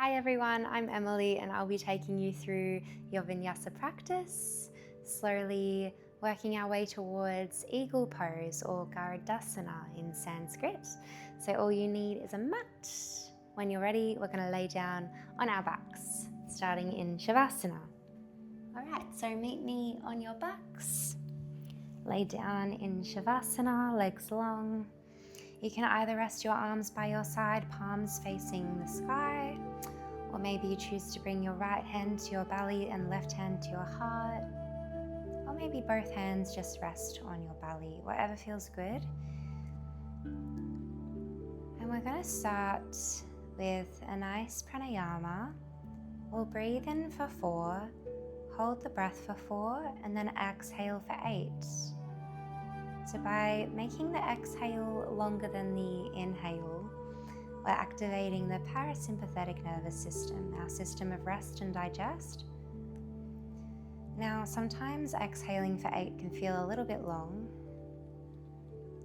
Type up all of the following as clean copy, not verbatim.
Hi everyone, I'm Emily and I'll be taking you through your Vinyasa practice, slowly working our way towards eagle pose or Garudasana in Sanskrit. So all you need is a mat. When you're ready, we're going to lay down on our backs, starting in Shavasana. Alright, so meet me on your backs. Lay down in Shavasana, legs long. You can either rest your arms by your side, palms facing the sky, or maybe you choose to bring your right hand to your belly and left hand to your heart, or maybe both hands just rest on your belly, whatever feels good. And we're going to start with a nice pranayama. We'll breathe in for 4, hold the breath for 4, and then exhale for 8. So by making the exhale longer than the inhale, we're activating the parasympathetic nervous system, our system of rest and digest. Now, sometimes exhaling for 8 can feel a little bit long.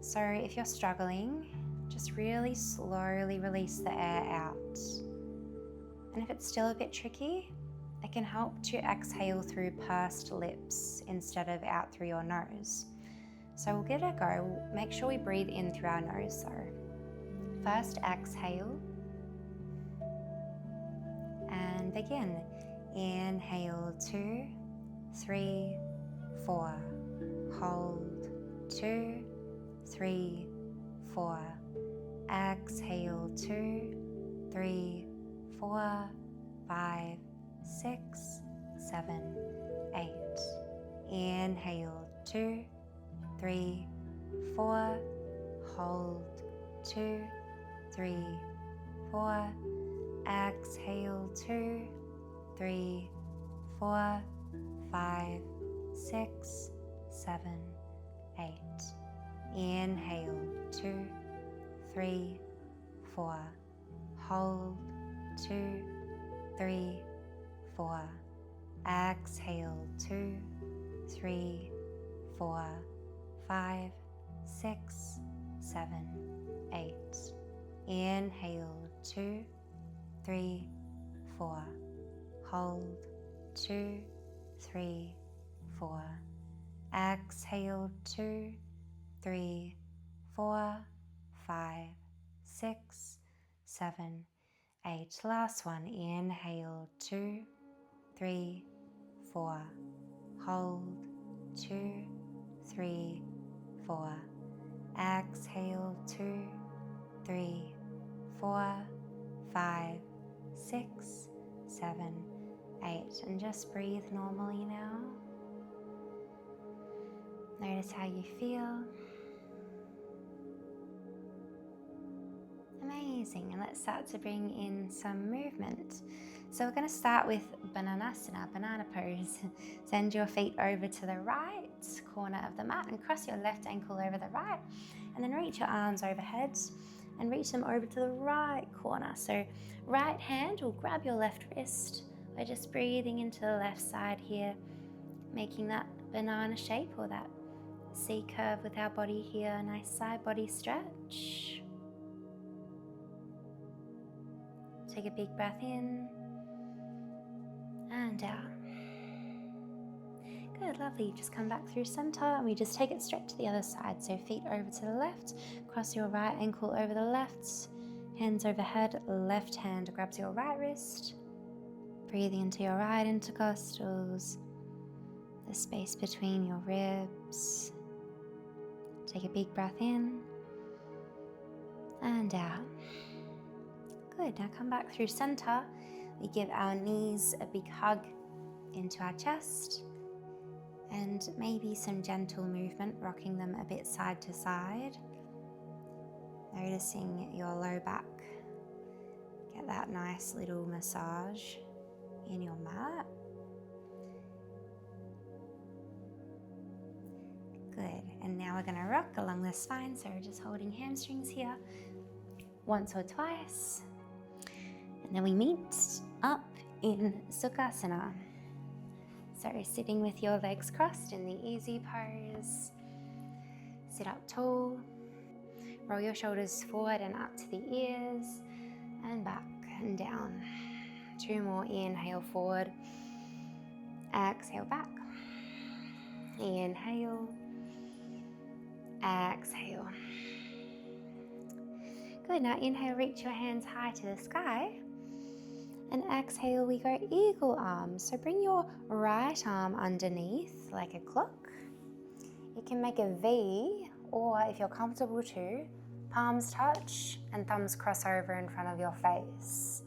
So if you're struggling, just really slowly release the air out. And if it's still a bit tricky, it can help to exhale through pursed lips instead of out through your nose. So we'll give it a go. Make sure we breathe in through our nose though. First exhale and begin. Inhale 2, 3, 4. Hold 2, 3, 4. Exhale 2, 3, 4, 5, 6, 7, 8. Inhale 2, 3, 4. Hold 2, 3, 4. Exhale 2, 3, 4, 5, 6, 7, 8. Inhale 2, 3, 4. Hold 2, 3, 4. Exhale 2, 3, 4, 5, 6, 7, 8. Inhale 2, 3, 4. Hold 2, 3, 4. Exhale 2, 3, 4, 5, 6, 7, 8. Last one. Inhale 2, 3, 4. Hold 2, 3, 4. Exhale 2, 3, 4, 5, 6, 7, 8. And just breathe normally now. Notice how you feel. Amazing. And let's start to bring in some movement. So we're going to start with Bananasana, banana pose. Send your feet over to the right corner of the mat and cross your left ankle over the right, and then reach your arms overhead and reach them over to the right corner. So right hand will grab your left wrist. We're just breathing into the left side here, making that banana shape or that C curve with our body here. A nice side body stretch. Take a big breath in and out. Good, lovely. Just come back through center and we just take it straight to the other side. So feet over to the left, cross your right ankle over the left, hands overhead, left hand grabs your right wrist, breathing into your right intercostals, the space between your ribs. Take a big breath in and out. Good, now come back through center. We give our knees a big hug into our chest and maybe some gentle movement, rocking them a bit side to side. Noticing your low back. Get that nice little massage in your mat. Good, and now we're going to rock along the spine, so we're just holding hamstrings here once or twice. And then we meet up in Sukhasana. So sitting with your legs crossed in the easy pose. Sit up tall. Roll your shoulders forward and up to the ears and back and down. 2 more. Inhale forward. Exhale back. Inhale. Exhale. Good. Now inhale, reach your hands high to the sky. And exhale, we go eagle arms. So bring your right arm underneath like a clock. You can make a V, or if you're comfortable to, palms touch and thumbs cross over in front of your face.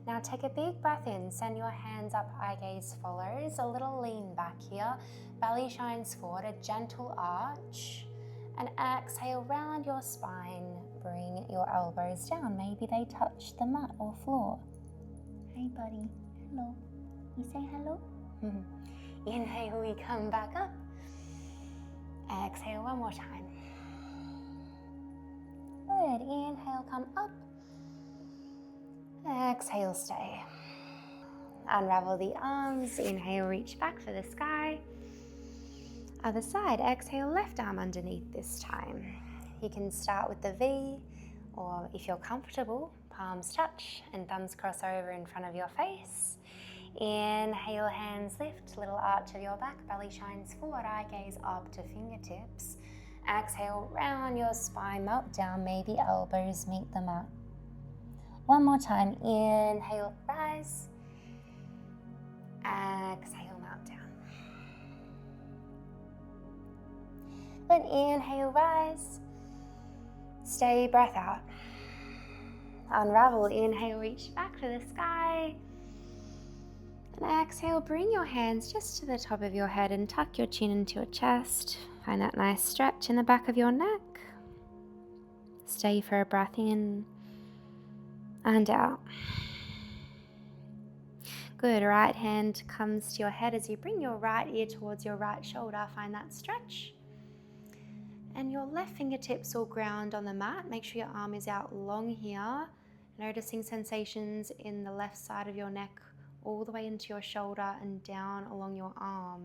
Now take a big breath in, send your hands up, eye gaze follows, a little lean back here, belly shines forward, a gentle arch, and exhale, round your spine, bring your elbows down, maybe they touch the mat or floor. Hey buddy, hello, you say hello? Inhale, we come back up, exhale one more time. Good, inhale, come up. Exhale, stay. Unravel the arms. Inhale, reach back for the sky. Other side, exhale, left arm underneath this time. You can start with the V, or if you're comfortable, palms touch and thumbs cross over in front of your face. Inhale, hands lift, little arch of your back, belly shines forward, eye gaze up to fingertips. Exhale, round your spine, melt down, maybe elbows meet the mat. One more time, inhale, rise. Exhale, melt down. Then inhale, rise. Stay, breath out. Unravel, inhale, reach back to the sky. And exhale, bring your hands just to the top of your head and tuck your chin into your chest. Find that nice stretch in the back of your neck. Stay for a breath in and out. Good, right hand comes to your head as you bring your right ear towards your right shoulder. Find that stretch. And your left fingertips will ground on the mat. Make sure your arm is out long here. Noticing sensations in the left side of your neck all the way into your shoulder and down along your arm.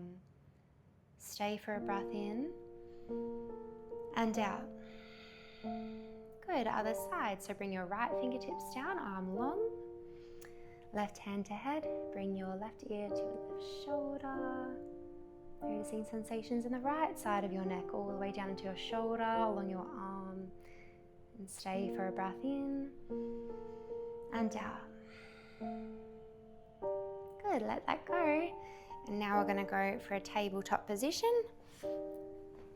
Stay for a breath in and out. Good, other side. So bring your right fingertips down, arm long. Left hand to head. Bring your left ear to the shoulder. Noticing sensations in the right side of your neck all the way down into your shoulder, along your arm. And stay for a breath in and out. Good, let that go. And now we're going to go for a tabletop position.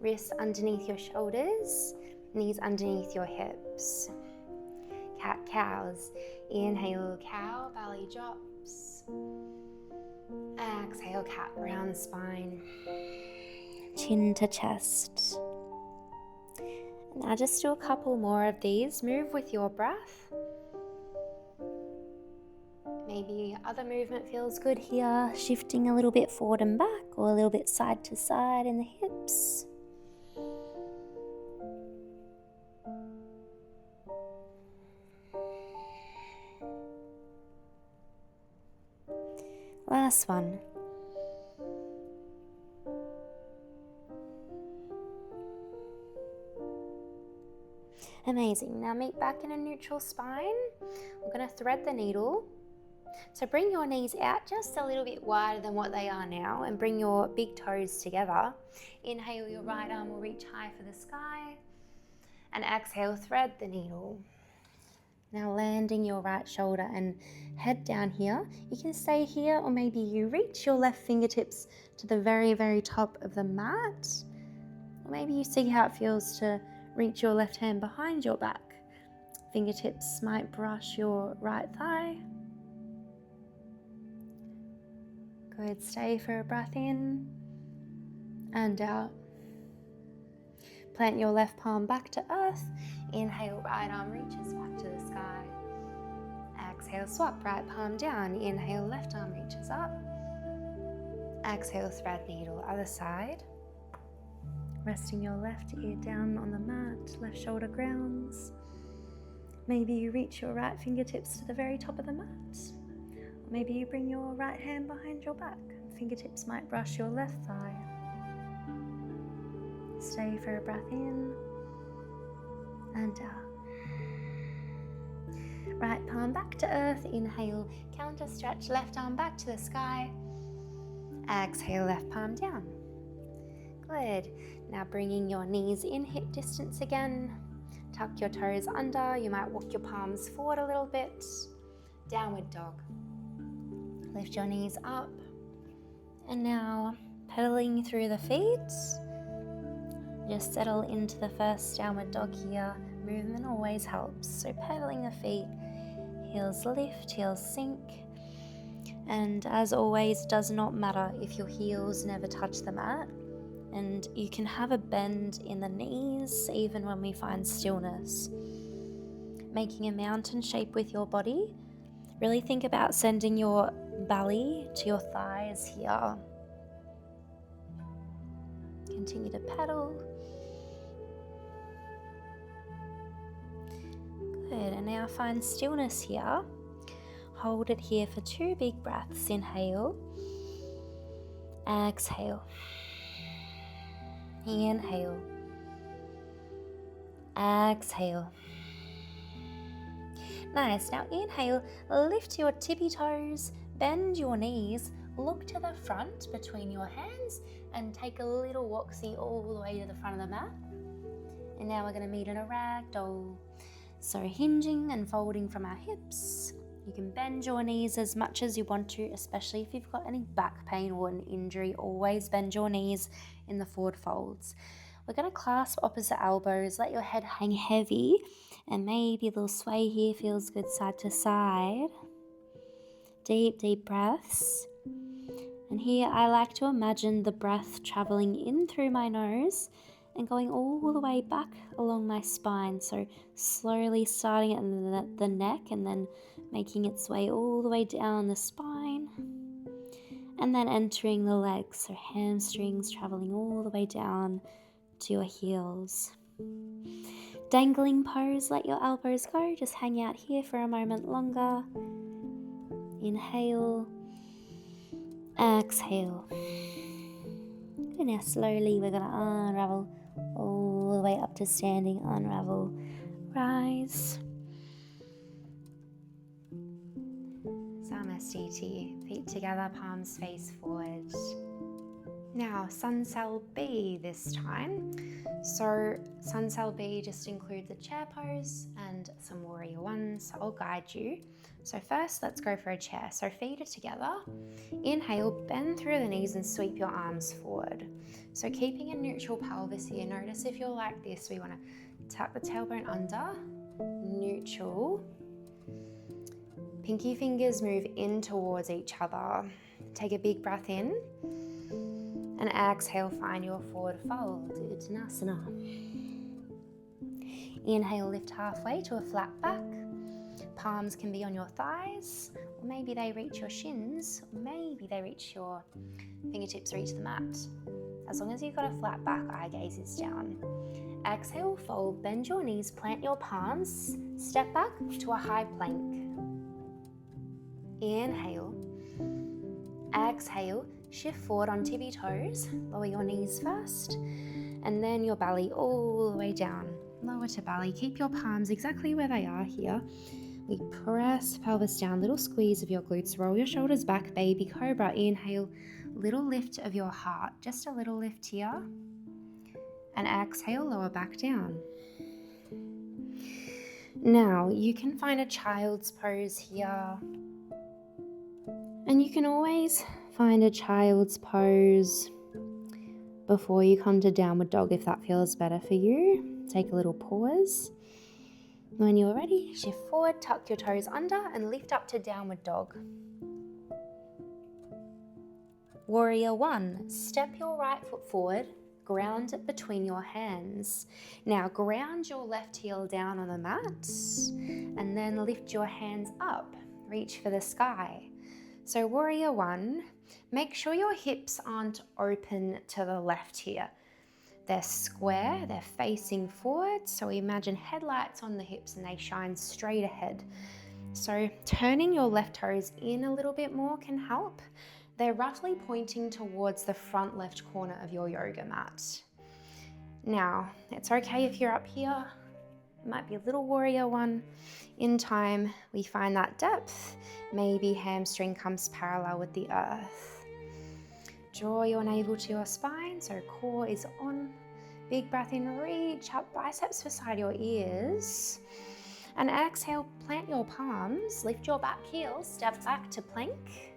Wrists underneath your shoulders, knees underneath your hips. Cat cows. Inhale, cow, belly drops. Exhale, cat, round spine. Chin to chest. Now just do a couple more of these. Move with your breath. Maybe other movement feels good here, shifting a little bit forward and back or a little bit side to side in the hips. Last one. Amazing. Now meet back in a neutral spine. We're going to thread the needle. So bring your knees out just a little bit wider than what they are now and bring your big toes together. Inhale, your right arm will reach high for the sky. And exhale, thread the needle. Now landing your right shoulder and head down here. You can stay here, or maybe you reach your left fingertips to the very, very top of the mat. Or maybe you see how it feels to reach your left hand behind your back. Fingertips might brush your right thigh. Good, stay for a breath in and out. Plant your left palm back to earth. Inhale, right arm reaches back to the sky. Exhale, swap, right palm down. Inhale, left arm reaches up. Exhale, thread needle, other side. Resting your left ear down on the mat, left shoulder grounds. Maybe you reach your right fingertips to the very top of the mat. Or maybe you bring your right hand behind your back. Fingertips might brush your left thigh. Stay for a breath in and out. Right palm back to earth. Inhale, counter stretch, left arm back to the sky. Exhale, left palm down. Good. Now bringing your knees in hip distance again. Tuck your toes under. You might walk your palms forward a little bit. Downward dog. Lift your knees up. And now pedaling through the feet. Just settle into the first downward dog here. Movement always helps. So pedaling the feet. Heels lift, heels sink. And as always, does not matter if your heels never touch the mat. And you can have a bend in the knees even when we find stillness. Making a mountain shape with your body. Really think about sending your belly to your thighs here. Continue to pedal. Good, and now find stillness here. Hold it here for 2 big breaths. Inhale. Exhale. Inhale. Exhale. Nice. Now inhale, lift your tippy toes, bend your knees, look to the front between your hands and take a little walksy all the way to the front of the mat. And now we're going to meet in a ragdoll. So hinging and folding from our hips. You can bend your knees as much as you want to, especially if you've got any back pain or an injury. Always bend your knees in the forward folds. We're going to clasp opposite elbows, let your head hang heavy, and maybe a little sway here feels good side to side. Deep, deep breaths. And here I like to imagine the breath traveling in through my nose and going all the way back along my spine. So slowly starting at the neck and then making its way all the way down the spine. And then entering the legs, so hamstrings traveling all the way down to your heels. Dangling pose, let your elbows go. Just hang out here for a moment longer. Inhale. Exhale. And now slowly we're going to unravel all the way up to standing. Unravel. Rise. Samasthiti. Feet together, palms face forward. Now, Sun Cell B this time. So Sun Cell B just includes a chair pose and some warrior ones. So I'll guide you. So first, let's go for a chair. So feet are together. Inhale, bend through the knees and sweep your arms forward. So keeping a neutral pelvis here. Notice if you're like this, we want to tuck the tailbone under, neutral. Pinky fingers move in towards each other. Take a big breath in. And exhale, find your forward fold, Uttanasana. Inhale, lift halfway to a flat back. Palms can be on your thighs, or maybe they reach your shins, or maybe they reach your fingertips, reach the mat. As long as you've got a flat back, eye gaze is down. Exhale, fold, bend your knees, plant your palms, step back to a high plank. Inhale. Exhale. Shift forward on tippy toes, lower your knees first, and then your belly all the way down. Lower to belly, keep your palms exactly where they are here. We press pelvis down, little squeeze of your glutes, roll your shoulders back, baby cobra. Inhale, little lift of your heart, just a little lift here. And exhale, lower back down. Now, you can find a child's pose here. And you can always find a child's pose before you come to downward dog if that feels better for you. Take a little pause. When you're ready, shift forward, tuck your toes under and lift up to downward dog. Warrior one, step your right foot forward, ground it between your hands. Now ground your left heel down on the mat and then lift your hands up, reach for the sky. So warrior one, make sure your hips aren't open to the left here. They're square, they're facing forward. So imagine headlights on the hips and they shine straight ahead. So turning your left toes in a little bit more can help. They're roughly pointing towards the front left corner of your yoga mat. Now, it's okay if you're up here. It might be a little warrior one. In time, we find that depth. Maybe hamstring comes parallel with the earth. Draw your navel to your spine, so core is on. Big breath in, reach up, biceps beside your ears. And exhale, plant your palms, lift your back heel, step back to plank.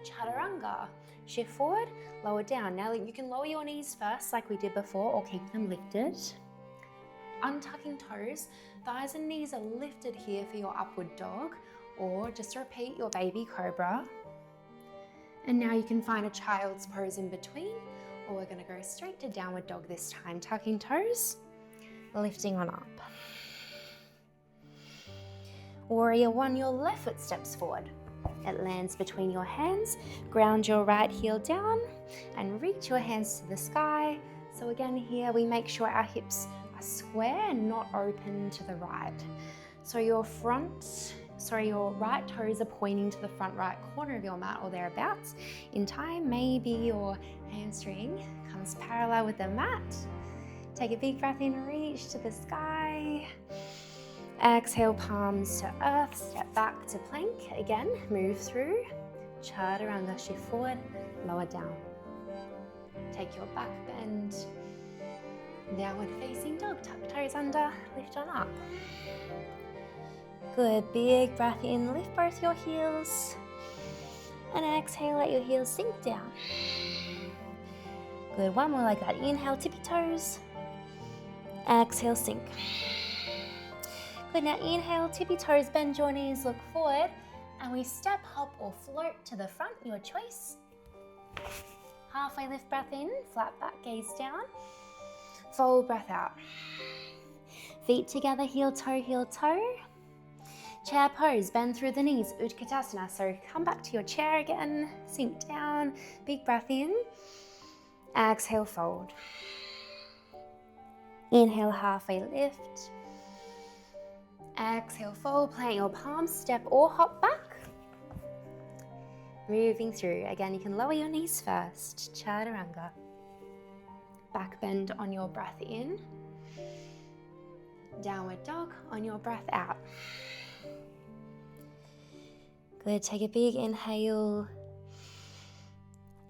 Chaturanga. Shift forward, lower down. Now you can lower your knees first like we did before, or keep them lifted. Untucking toes, thighs and knees are lifted here for your upward dog, or just repeat your baby cobra. And now you can find a child's pose in between, or we're going to go straight to downward dog this time. Tucking toes, lifting on up. Warrior one, your left foot steps forward. It lands between your hands. Ground your right heel down and reach your hands to the sky. So again here we make sure our hips are square and not open to the right. So your right toes are pointing to the front right corner of your mat or thereabouts. In time, maybe your hamstring comes parallel with the mat. Take a big breath in, reach to the sky. Exhale, palms to earth, step back to plank. Again, move through. Chaturanga, shift forward, lower down. Take your back bend. Downward facing dog, tuck toes under, lift on up. Good, big breath in, lift both your heels. And exhale, let your heels sink down. Good, one more like that. Inhale, tippy toes. Exhale, sink. Good, now inhale, tippy toes, bend your knees, look forward. And we step, hop or float to the front, your choice. Halfway lift, breath in, flat back, gaze down. Fold, breath out. Feet together, heel, toe. Chair pose, bend through the knees, Utkatasana. So come back to your chair again, sink down, big breath in. Exhale, fold. Inhale, halfway lift. Exhale, fold, plant your palms, step or hop back. Moving through. Again, you can lower your knees first. Chaturanga. Back bend on your breath in. Downward dog on your breath out. Good, take a big inhale.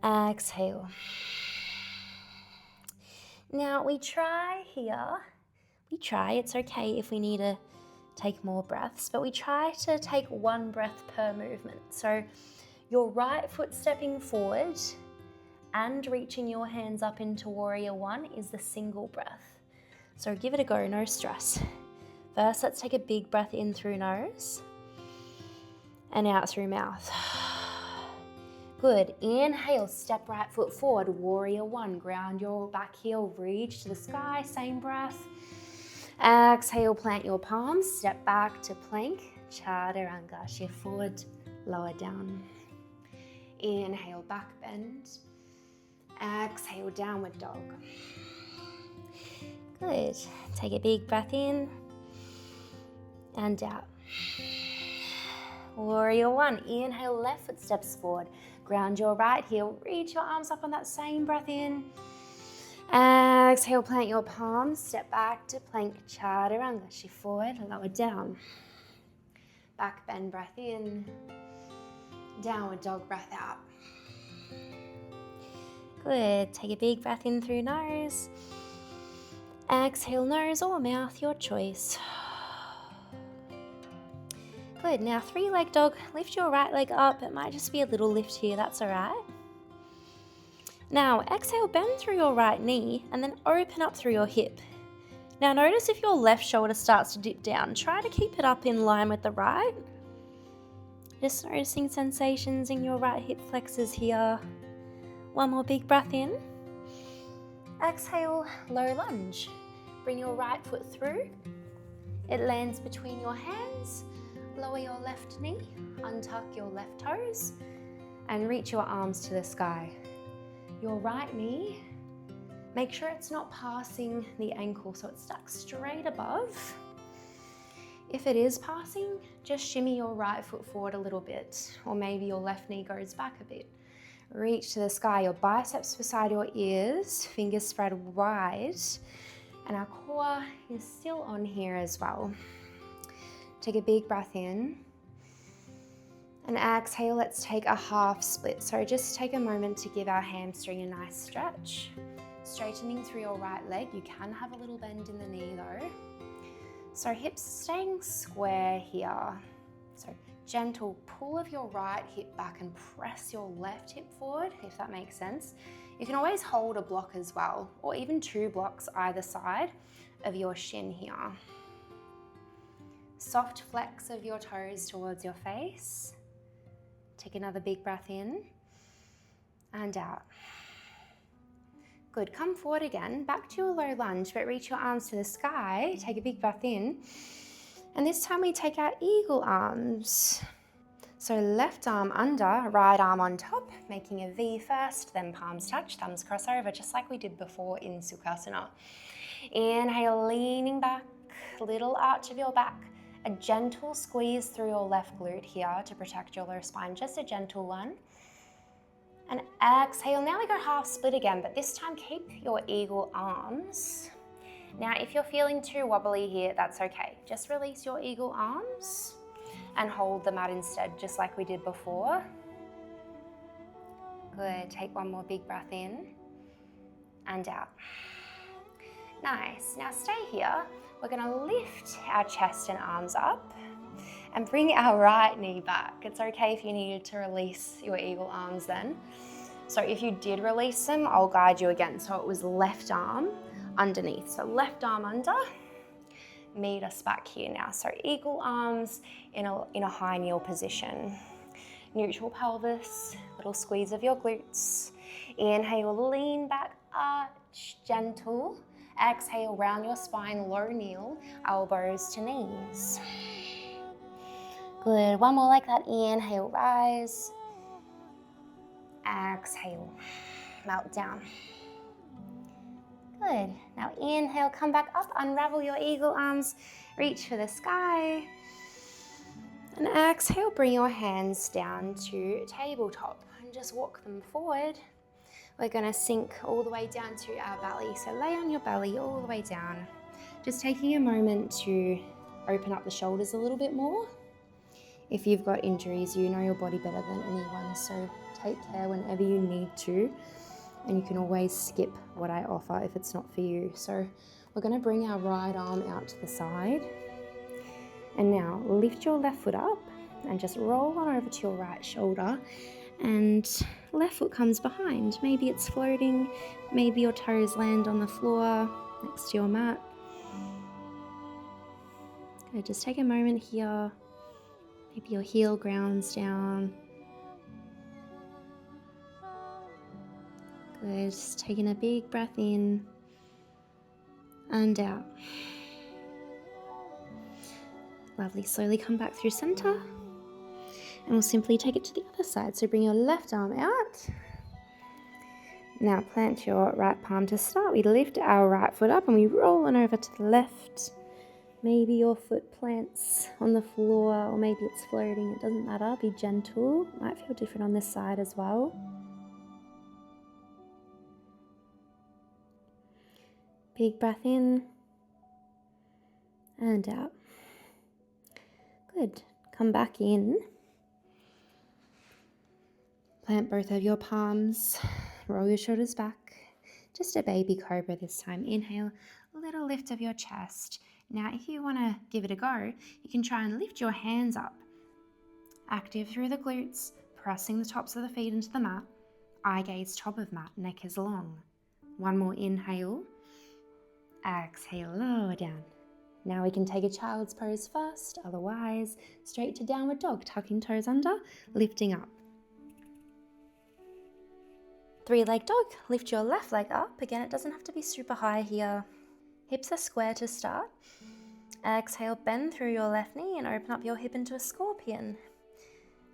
Exhale. Now we try here. It's okay if we need to take more breaths, but we try to take one breath per movement. So your right foot stepping forward and reaching your hands up into warrior one is the single breath. So give it a go, no stress. First, let's take a big breath in through nose and out through mouth. Good, inhale, step right foot forward, warrior one, ground your back heel, reach to the sky, same breath. Exhale, plant your palms, step back to plank, chaturanga, shift forward, lower down. Inhale, back bend. Exhale, downward dog. Good, take a big breath in and out. Warrior one, inhale, left foot steps forward, ground your right heel, reach your arms up on that same breath in. Exhale, plant your palms, step back to plank, chaturanga, shift forward, lower down. Back bend, breath in. Downward dog, breath out. Good, take a big breath in through nose. Exhale, nose or mouth, your choice. Good, now 3-leg dog, lift your right leg up. It might just be a little lift here, that's all right. Now exhale, bend through your right knee and then open up through your hip. Now notice if your left shoulder starts to dip down, try to keep it up in line with the right. Just noticing sensations in your right hip flexors here. One more big breath in. Exhale, low lunge. Bring your right foot through. It lands between your hands. Lower your left knee, untuck your left toes, and reach your arms to the sky. Your right knee, make sure it's not passing the ankle, so it's stuck straight above. If it is passing, just shimmy your right foot forward a little bit, or maybe your left knee goes back a bit. Reach to the sky, your biceps beside your ears, fingers spread wide. And our core is still on here as well. Take a big breath in. And exhale, let's take a half split. So just take a moment to give our hamstring a nice stretch. Straightening through your right leg. You can have a little bend in the knee though. So hips staying square here. So gentle pull of your right hip back and press your left hip forward, if that makes sense. You can always hold a block as well, or even 2 blocks either side of your shin here. Soft flex of your toes towards your face. Take another big breath in and out. Good, come forward again, back to your low lunge, but reach your arms to the sky. Take a big breath in. And this time we take our eagle arms. So left arm under, right arm on top, making a V first, then palms touch, thumbs cross over, just like we did before in Sukhasana. Inhale, leaning back, little arch of your back. A gentle squeeze through your left glute here to protect your lower spine, just a gentle one. And exhale, now we go half split again, but this time keep your eagle arms. Now, if you're feeling too wobbly here, that's okay. Just release your eagle arms and hold the mat instead, just like we did before. Good, take one more big breath in and out. Nice, now stay here. We're gonna lift our chest and arms up and bring our right knee back. It's okay if you needed to release your eagle arms then. So if you did release them, I'll guide you again. So it was left arm underneath. So left arm under, meet us back here now. So eagle arms in a high kneel position. Neutral pelvis, little squeeze of your glutes. Inhale, lean back, arch, gentle. Exhale, round your spine, low kneel, elbows to knees. Good, one more like that. Inhale, rise. Exhale, melt down. Good, now inhale, come back up, unravel your eagle arms, reach for the sky. And exhale, bring your hands down to tabletop and just walk them forward. We're gonna sink all the way down to our belly. So lay on your belly all the way down. Just taking a moment to open up the shoulders a little bit more. If you've got injuries, you know your body better than anyone, so take care whenever you need to. And you can always skip what I offer if it's not for you. So we're gonna bring our right arm out to the side. And now lift your left foot up and just roll on over to your right shoulder. And left foot comes behind. Maybe it's floating, maybe your toes land on the floor next to your mat. Good, just take a moment here. Maybe your heel grounds down. Good, just taking a big breath in and out. Lovely, slowly come back through center. And we'll simply take it to the other side. So bring your left arm out. Now plant your right palm to start. We lift our right foot up and we roll on over to the left. Maybe your foot plants on the floor or maybe it's floating. It doesn't matter. Be gentle. It might feel different on this side as well. Big breath in and out. Good. Come back in. Plant both of your palms, roll your shoulders back. Just a baby cobra this time. Inhale, a little lift of your chest. Now, if you want to give it a go, you can try and lift your hands up. Active through the glutes, pressing the tops of the feet into the mat. Eye gaze top of mat, neck is long. One more inhale. Exhale, lower down. Now we can take a child's pose first, otherwise straight to downward dog, tucking toes under, lifting up. 3-leg dog, lift your left leg up. Again, it doesn't have to be super high here. Hips are square to start. Exhale, bend through your left knee and open up your hip into a scorpion.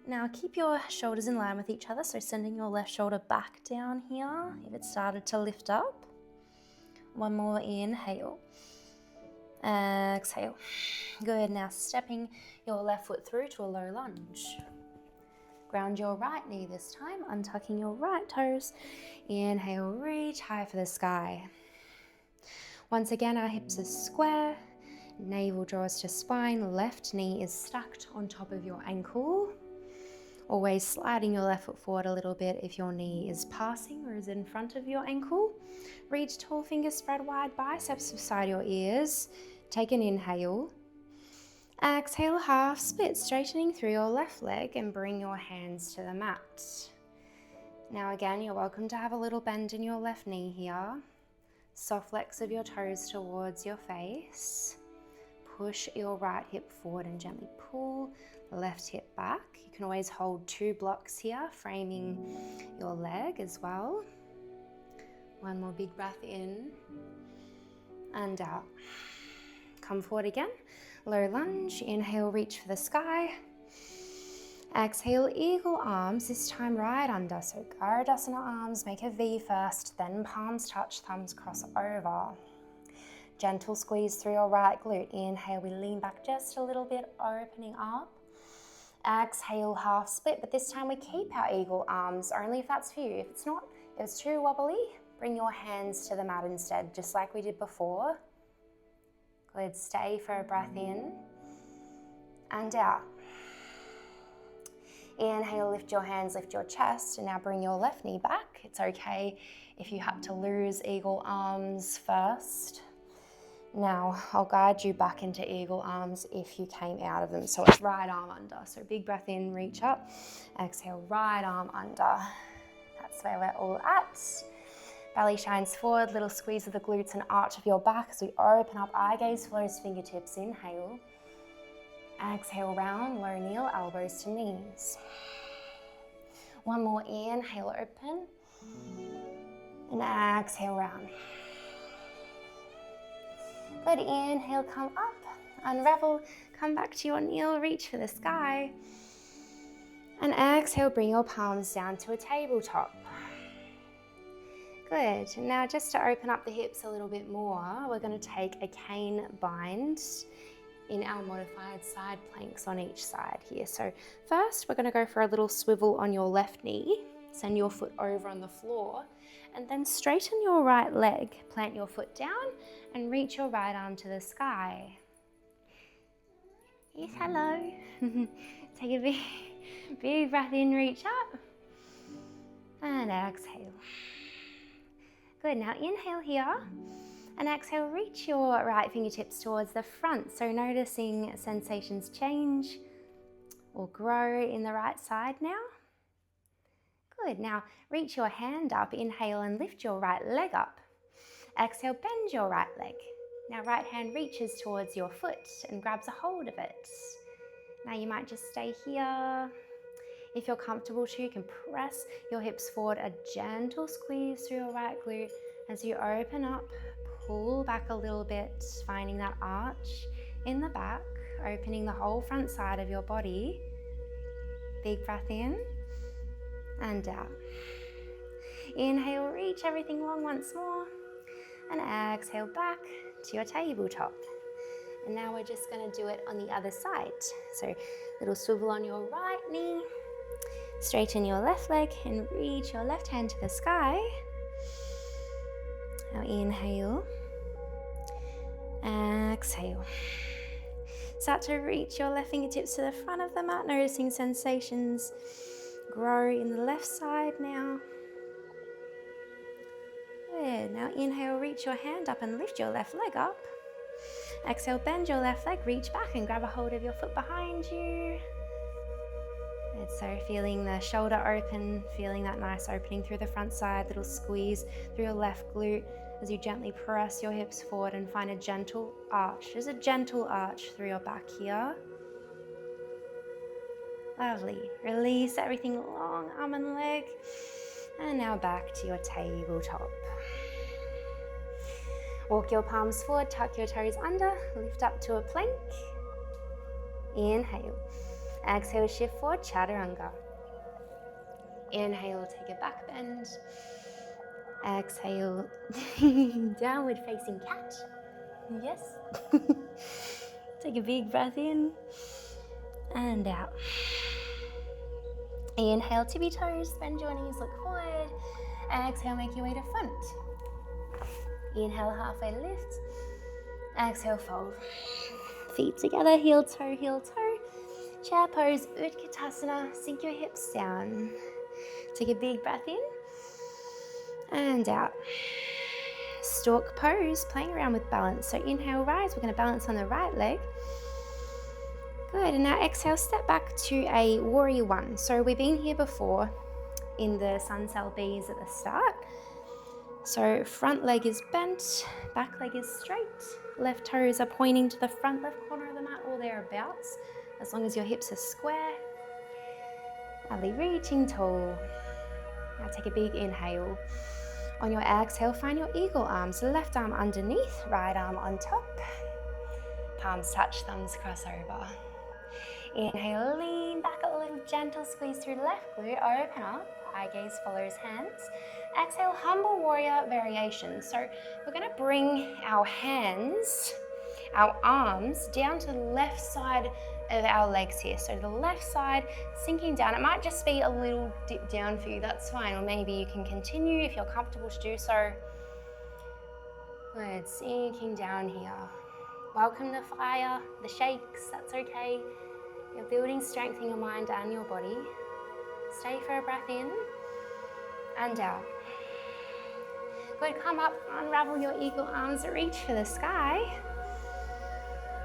Now keep your shoulders in line with each other, so sending your left shoulder back down here if it started to lift up. One more inhale. Exhale. Good, now stepping your left foot through to a low lunge. Ground your right knee this time, untucking your right toes. Inhale, reach high for the sky. Once again, our hips are square, navel draws to spine, left knee is stacked on top of your ankle. Always sliding your left foot forward a little bit if your knee is passing or is in front of your ankle. Reach tall, fingers spread wide, biceps beside your ears. Take an inhale. Exhale, half split, straightening through your left leg and bring your hands to the mat. Now again, you're welcome to have a little bend in your left knee here. Soft flex of your toes towards your face. Push your right hip forward and gently pull the left hip back. You can always hold 2 blocks here, framing your leg as well. One more big breath in and out. Come forward again. Low lunge. Inhale, reach for the sky. Exhale, eagle arms, this time right under. So Garudasana arms, make a V first, then palms touch, thumbs cross over. Gentle squeeze through your right glute. Inhale, we lean back just a little bit, opening up. Exhale, half split, but this time we keep our eagle arms, only if that's for you. If it's not, if it's too wobbly, bring your hands to the mat instead, just like we did before. Good, stay for a breath in and out. Inhale, lift your hands, lift your chest, and now bring your left knee back. It's okay if you had to lose eagle arms first. Now, I'll guide you back into eagle arms if you came out of them. So it's right arm under. So big breath in, reach up. Exhale, right arm under. That's where we're all at. Belly shines forward, little squeeze of the glutes and arch of your back as we open up. Eye gaze flows, fingertips, inhale. Exhale, round, low kneel, elbows to knees. One more, inhale, open. And exhale, round. Good, inhale, come up, unravel, come back to your kneel, reach for the sky. And exhale, bring your palms down to a tabletop. Good, and now just to open up the hips a little bit more, we're going to take a cane bind in our modified side planks on each side here. So first, we're going to go for a little swivel on your left knee, send your foot over on the floor, and then straighten your right leg, plant your foot down, and reach your right arm to the sky. Yes, hello. Take a big breath in, reach up, and exhale. Good, now inhale here, and exhale, reach your right fingertips towards the front. So noticing sensations change or grow in the right side now. Good, now reach your hand up, inhale and lift your right leg up. Exhale, bend your right leg. Now right hand reaches towards your foot and grabs a hold of it. Now you might just stay here. If you're comfortable to, you can press your hips forward, a gentle squeeze through your right glute as you open up, pull back a little bit, finding that arch in the back, opening the whole front side of your body. Big breath in and out. Inhale, reach everything long once more, and exhale back to your tabletop. And now we're just going to do it on the other side. So little swivel on your right knee, straighten your left leg and reach your left hand to the sky. Now inhale, exhale. Start to reach your left fingertips to the front of the mat, noticing sensations grow in the left side now. Good. Now inhale, reach your hand up and lift your left leg up. Exhale, bend your left leg, reach back and grab a hold of your foot behind you. Good. So feeling the shoulder open, feeling that nice opening through the front side, little squeeze through your left glute as you gently press your hips forward and find a gentle arch. Just a gentle arch through your back here. Lovely. Release everything long, arm and leg. And now back to your tabletop. Walk your palms forward, tuck your toes under, lift up to a plank. Inhale. Exhale, shift forward, chaturanga. Inhale, take a back bend. Exhale, downward facing cat. Yes. Take a big breath in and out. Inhale, tippy toes, bend your knees, look forward. Exhale, make your way to front. Inhale, halfway lift. Exhale, fold. Feet together, heel toe, chair pose, Utkatasana. Sink your hips down. Take a big breath in and out. Stork pose, playing around with balance. So inhale, rise. We're going to balance on the right leg. Good, and now exhale, step back to a warrior one. So we've been here before in the sun cell B's at the start. So front leg is bent, back leg is straight. Left toes are pointing to the front left corner of the mat or thereabouts, as long as your hips are square. Lovely, reaching tall. Now take a big inhale. On your exhale, find your eagle arms. Left arm underneath, right arm on top. Palms touch, thumbs cross over. Inhale, lean back a little, gentle squeeze through left glute, open up, eye gaze follows hands. Exhale, humble warrior variation. So we're going to bring our hands, our arms down to the left side of our legs here. So the left side sinking down. It might just be a little dip down for you, that's fine. Or maybe you can continue if you're comfortable to do so. Good, sinking down here. Welcome the fire, the shakes, that's okay. You're building strength in your mind and your body. Stay for a breath in and out. Good, come up, unravel your eagle arms, reach for the sky.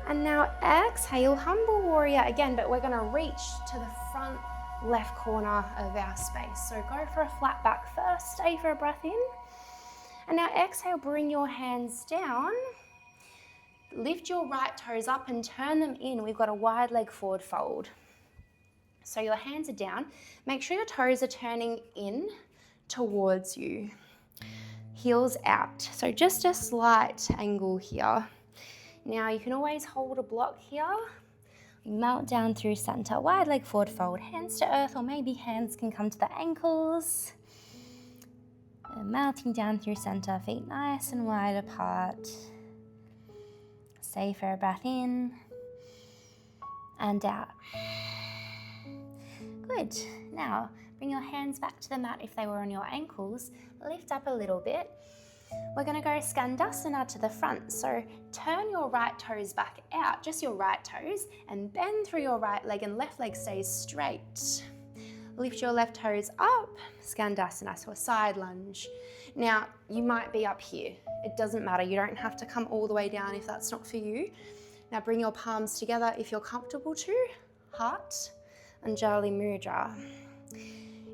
And now exhale, humble warrior again, but we're gonna reach to the front left corner of our space. So go for a flat back first, stay for a breath in. And now exhale, bring your hands down. Lift your right toes up and turn them in. We've got a wide leg forward fold. So your hands are down. Make sure your toes are turning in towards you. Heels out. So just a slight angle here. Now you can always hold a block here. Melt down through center. Wide leg forward fold. Hands to earth, or maybe hands can come to the ankles. And melting down through center. Feet nice and wide apart. Stay for a breath in and out. Good. Now, bring your hands back to the mat if they were on your ankles. Lift up a little bit. We're going to go Skandasana to the front. So turn your right toes back out, just your right toes, and bend through your right leg and left leg stays straight. Lift your left toes up, Skandasana, so a side lunge. Now, you might be up here. It doesn't matter. You don't have to come all the way down if that's not for you. Now bring your palms together if you're comfortable to. Heart, Anjali Mudra.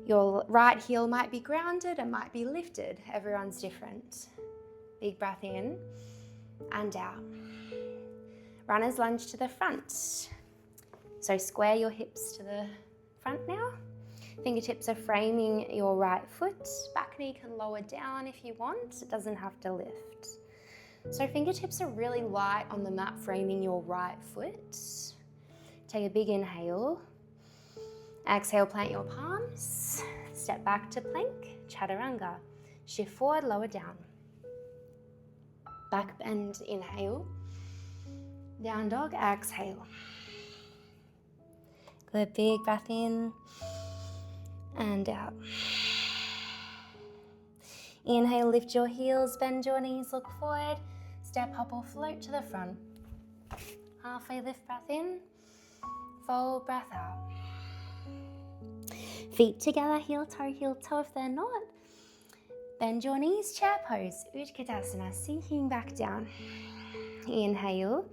Your right heel might be grounded, it might be lifted. Everyone's different. Big breath in and out. Runner's lunge to the front. So square your hips to the front now. Fingertips are framing your right foot. Back knee can lower down if you want. It doesn't have to lift. So fingertips are really light on the mat, framing your right foot. Take a big inhale. Exhale, plant your palms. Step back to plank, chaturanga. Shift forward, lower down. Back bend, inhale. Down dog, exhale. Good, big breath in and out. Inhale, lift your heels, bend your knees, look forward. Step, hop or float to the front. Halfway lift, breath in. Fold, breath out. Feet together, heel toe if they're not. Bend your knees, chair pose, Utkatasana, sinking back down. Inhale,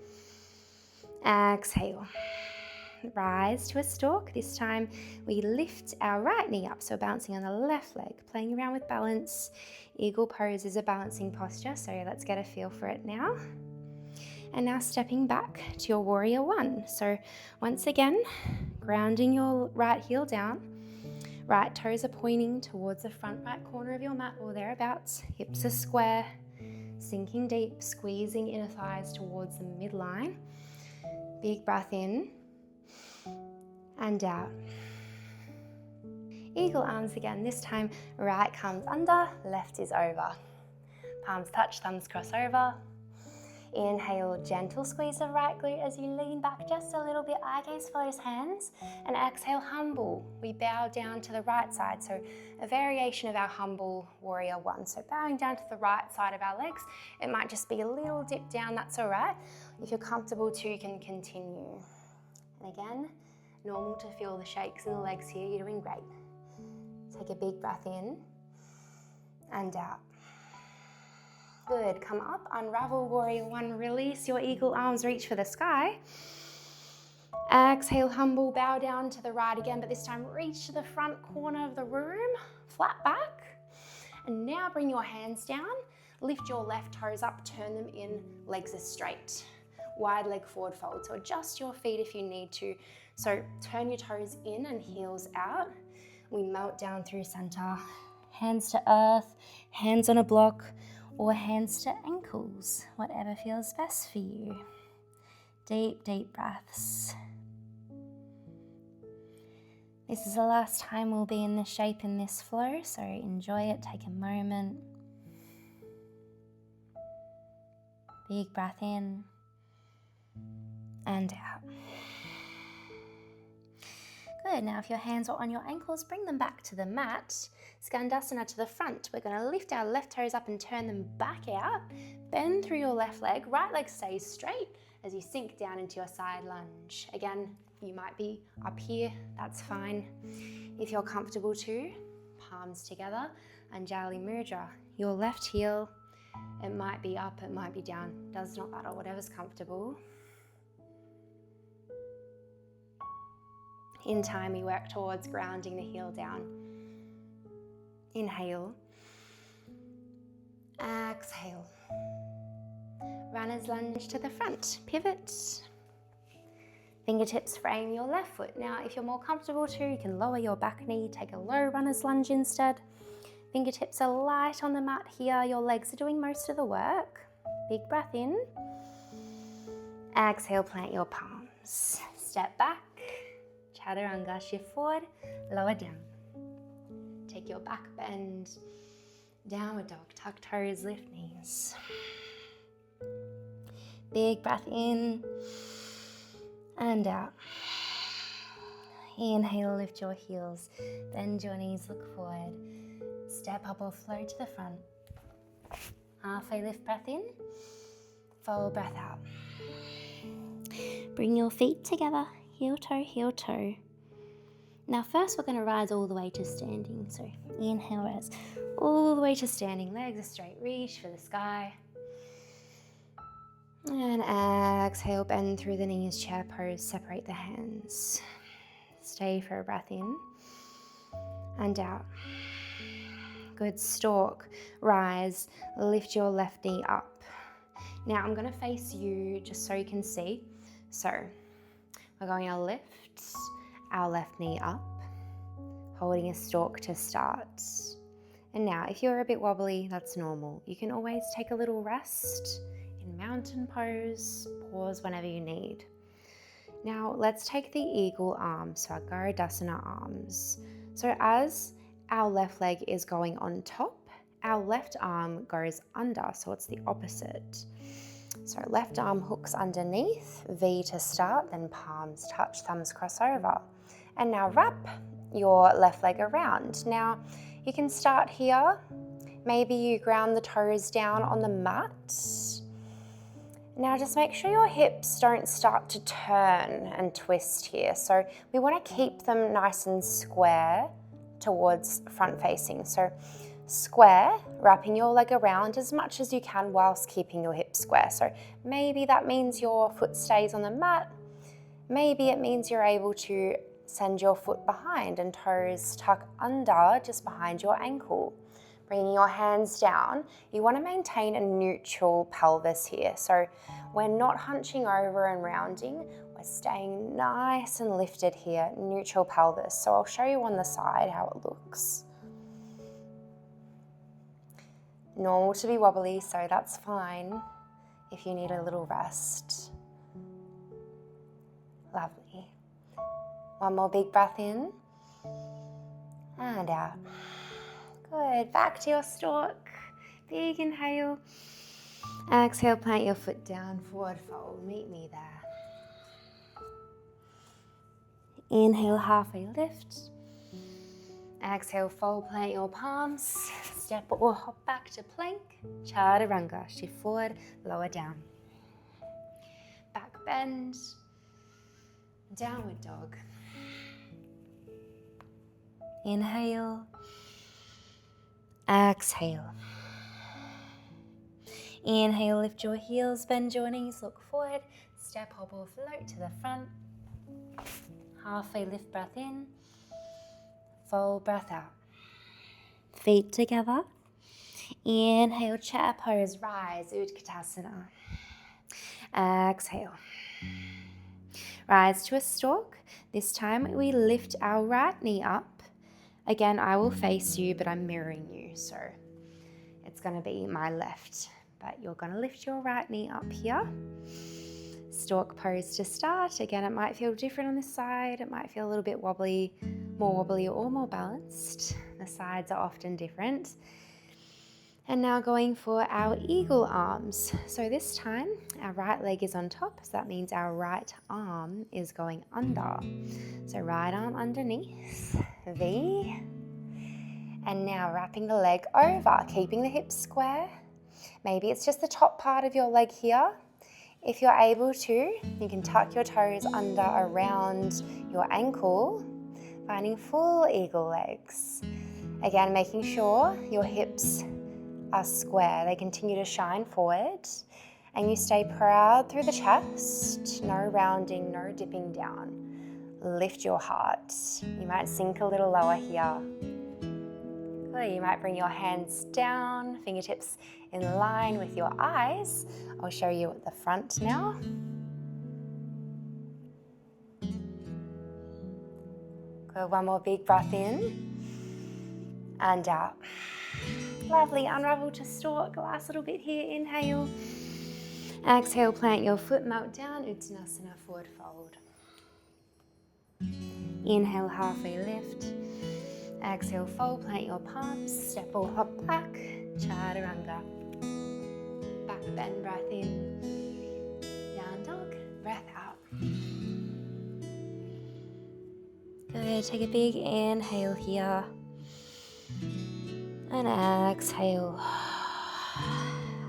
exhale. Rise to a stork. This time we lift our right knee up, so bouncing on the left leg, playing around with balance. Eagle pose is a balancing posture, so let's get a feel for it now. And now stepping back to your warrior one. So once again, grounding your right heel down. Right toes are pointing towards the front right corner of your mat or thereabouts. Hips are square, sinking deep, squeezing inner thighs towards the midline. Big breath in and out. Eagle arms again. This time, right comes under, left is over. Palms touch, thumbs cross over. Inhale, gentle squeeze the right glute as you lean back just a little bit. Eye gaze follows hands. And exhale, humble. We bow down to the right side. So a variation of our humble warrior one. So bowing down to the right side of our legs. It might just be a little dip down, that's all right. If you're comfortable too, you can continue. And again, normal to feel the shakes in the legs here. You're doing great. Take a big breath in and out. Good, come up, unravel warrior one, release your eagle arms, reach for the sky. Exhale, humble, bow down to the right again, but this time reach to the front corner of the room, flat back. And now bring your hands down, lift your left toes up, turn them in, legs are straight. Wide leg forward fold, so adjust your feet if you need to. So turn your toes in and heels out. We melt down through center, hands to earth, hands on a block, or hands to ankles, whatever feels best for you. Deep, deep breaths. This is the last time we'll be in this shape, in this flow, so enjoy it, take a moment. Big breath in and out. Good, now if your hands are on your ankles, bring them back to the mat. Skandasana to the front. We're going to lift our left toes up and turn them back out. Bend through your left leg. Right leg stays straight as you sink down into your side lunge. Again, you might be up here. That's fine. If you're comfortable too, palms together. Anjali Mudra. Your left heel, it might be up, it might be down. Does not matter, whatever's comfortable. In time, we work towards grounding the heel down. Inhale. Exhale. Runner's lunge to the front. Pivot. Fingertips frame your left foot. Now, if you're more comfortable too, you can lower your back knee, take a low runner's lunge instead. Fingertips are light on the mat here. Your legs are doing most of the work. Big breath in. Exhale, plant your palms. Step back. Chaturanga, shift forward, lower down. Take your back bend, downward dog, tuck toes, lift knees. Big breath in and out. Inhale, lift your heels, bend your knees, look forward. Step up or flow to the front. Halfway lift, breath in, full breath out. Bring your feet together. Heel toe, heel toe. Now first we're going to rise all the way to standing. So inhale, rise all the way to standing. Legs are straight, reach for the sky. And exhale, bend through the knees, chair pose, separate the hands. Stay for a breath in and out. Good, stalk, rise, lift your left knee up. Now I'm going to face you just so you can see. So we're going to lift our left knee up, holding a stalk to start. And now, if you're a bit wobbly, that's normal. You can always take a little rest in mountain pose, pause whenever you need. Now, let's take the eagle arms, so our Garudasana arms. So as our left leg is going on top, our left arm goes under, so it's the opposite. So left arm hooks underneath, V to start, then palms touch, thumbs cross over. And now wrap your left leg around. Now you can start here. Maybe you ground the toes down on the mat. Now just make sure your hips don't start to turn and twist here. So we want to keep them nice and square towards front facing. So square, wrapping your leg around as much as you can whilst keeping your hips square. So maybe that means your foot stays on the mat. Maybe it means you're able to send your foot behind and toes tuck under just behind your ankle. Bringing your hands down, you want to maintain a neutral pelvis here. So we're not hunching over and rounding, we're staying nice and lifted here, neutral pelvis. So I'll show you on the side how it looks. Normal to be wobbly, so that's fine if you need a little rest. Lovely. One more big breath in and out. Good, back to your stalk. Big inhale Exhale, plant your foot down, forward fold, meet me there. Inhale, halfway lift. Exhale, fold, plant your palms. Step or hop back to plank. Chaturanga, shift forward, lower down. Back bend. Downward dog. Inhale. Exhale. Inhale, lift your heels, bend your knees, look forward. Step, hop or float to the front. Halfway lift, breath in. Fold, breath out. Feet together. Inhale, chair pose, rise, Utkatasana. Exhale. Rise to a stalk. This time we lift our right knee up. Again, I will face you, but I'm mirroring you, so it's going to be my left. But you're going to lift your right knee up here. Stalk pose to start. Again, it might feel different on this side. It might feel a little bit wobbly, more wobbly or more balanced. The sides are often different. And now going for our eagle arms. So this time, our right leg is on top. So that means our right arm is going under. So right arm underneath, V. And now wrapping the leg over, keeping the hips square. Maybe it's just the top part of your leg here. If you're able to, you can tuck your toes under around your ankle, finding full eagle legs. Again, making sure your hips are square. They continue to shine forward and you stay proud through the chest. No rounding, no dipping down. Lift your heart. You might sink a little lower here. Or you might bring your hands down, fingertips in line with your eyes. I'll show you at the front now. Go one more big breath in and out. Lovely, unravel to stalk, last little bit here, inhale. Exhale, plant your foot, melt down, Uttanasana, forward fold. Inhale, halfway lift. Exhale, fold, plant your palms, step or hop back, Chaturanga. Back bend, breath in. Down dog, breath out. Good, take a big inhale here. And exhale.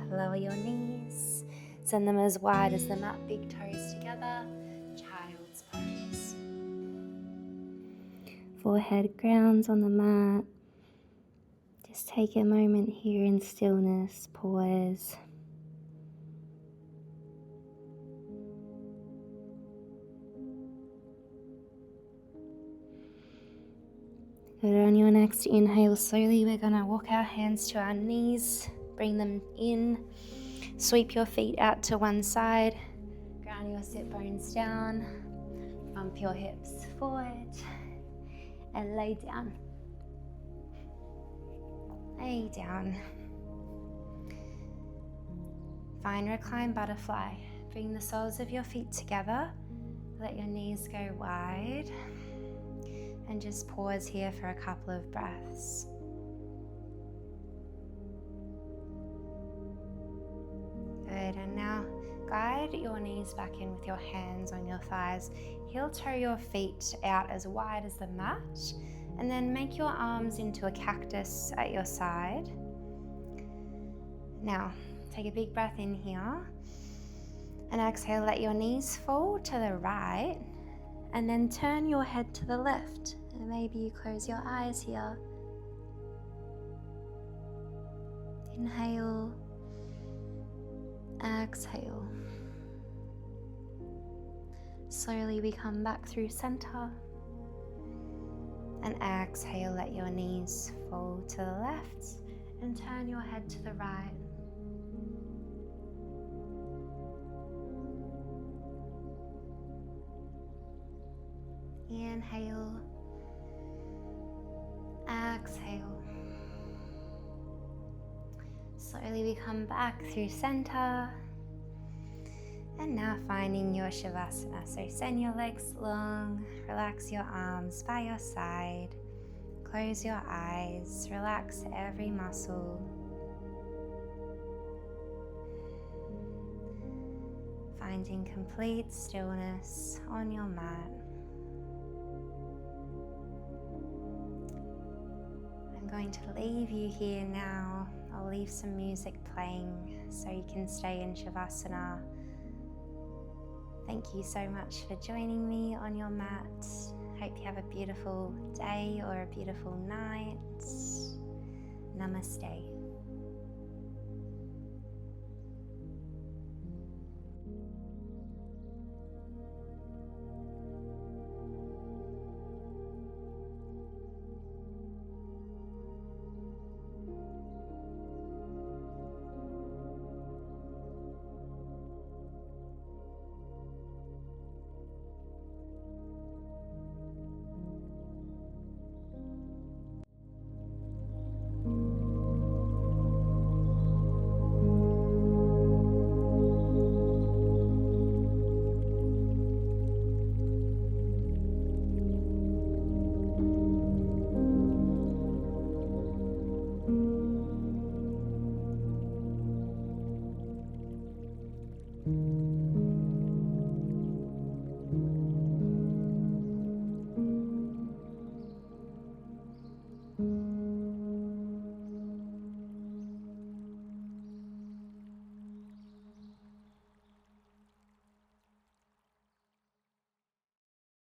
Lower your knees. Send them as wide as the mat, big toes together. Child's pose. Forehead grounds on the mat. Just take a moment here in stillness, pause. Good, on your next inhale, slowly we're going to walk our hands to our knees, bring them in, sweep your feet out to one side, ground your sit bones down, bump your hips forward, and lay down. Lay down. Find recline butterfly. Bring the soles of your feet together, let your knees go wide. And just pause here for a couple of breaths. Good, and now guide your knees back in with your hands on your thighs. Heel toe your feet out as wide as the mat, and then make your arms into a cactus at your side. Now, take a big breath in here, and exhale, let your knees fall to the right, and then turn your head to the left. And maybe you close your eyes here. Inhale, exhale. Slowly we come back through center. And exhale, let your knees fall to the left and turn your head to the right. Inhale, exhale. Slowly we come back through center. And now finding your Shavasana. So send your legs long, relax your arms by your side, close your eyes, relax every muscle. finding complete stillness on your mat. I'm going to leave you here now. I'll leave some music playing so you can stay in Shavasana. Thank you so much for joining me on your mat. Hope you have a beautiful day or a beautiful night. Namaste.